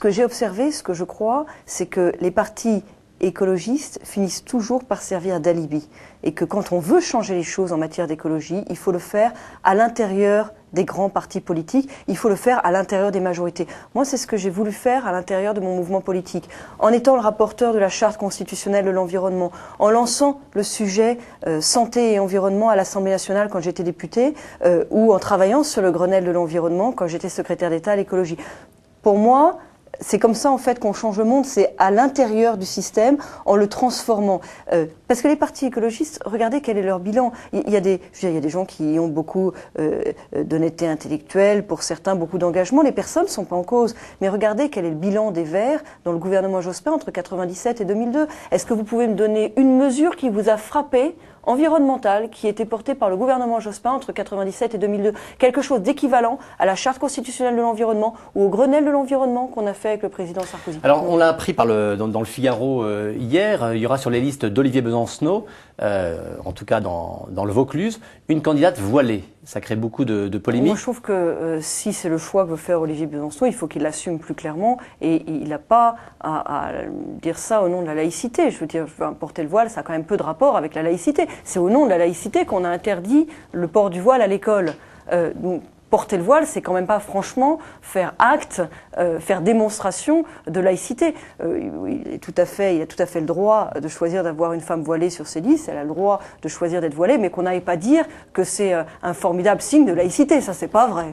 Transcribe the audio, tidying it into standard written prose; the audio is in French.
que j'ai observé, ce que je crois, c'est que les partis écologistes finissent toujours par servir d'alibi. Et que quand on veut changer les choses en matière d'écologie, il faut le faire à l'intérieur des grands partis politiques, il faut le faire à l'intérieur des majorités. Moi, c'est ce que j'ai voulu faire à l'intérieur de mon mouvement politique, en étant le rapporteur de la Charte constitutionnelle de l'environnement, en lançant le sujet santé et environnement à l'Assemblée nationale quand j'étais députée, ou en travaillant sur le Grenelle de l'environnement quand j'étais secrétaire d'État à l'écologie. Pour moi, c'est comme ça en fait qu'on change le monde, c'est à l'intérieur du système, en le transformant. Parce que les partis écologistes, regardez quel est leur bilan. Il y a des gens qui ont beaucoup d'honnêteté intellectuelle, pour certains beaucoup d'engagement, les personnes ne sont pas en cause. Mais regardez quel est le bilan des Verts dans le gouvernement Jospin entre 1997 et 2002. Est-ce que vous pouvez me donner une mesure qui vous a frappé environnementale qui était portée par le gouvernement Jospin entre 1997 et 2002, quelque chose d'équivalent à la Charte constitutionnelle de l'environnement ou au Grenelle de l'environnement qu'on a fait avec le président Sarkozy? Alors, on l'a appris dans le Figaro hier, il y aura sur les listes d'Olivier Besancenot, en tout cas dans le Vaucluse, une candidate voilée. Ça crée beaucoup de polémiques. Moi, je trouve que si c'est le choix que veut faire Olivier Besancenot, il faut qu'il l'assume plus clairement et il n'a pas à dire ça au nom de la laïcité. Je veux dire, porter le voile, ça a quand même peu de rapport avec la laïcité. C'est au nom de la laïcité qu'on a interdit le port du voile à l'école. Donc, porter le voile, c'est quand même pas franchement faire acte, faire démonstration de laïcité. Il a tout à fait le droit de choisir d'avoir une femme voilée sur ses listes, elle a le droit de choisir d'être voilée, mais qu'on n'aille pas dire que c'est un formidable signe de laïcité, ça c'est pas vrai.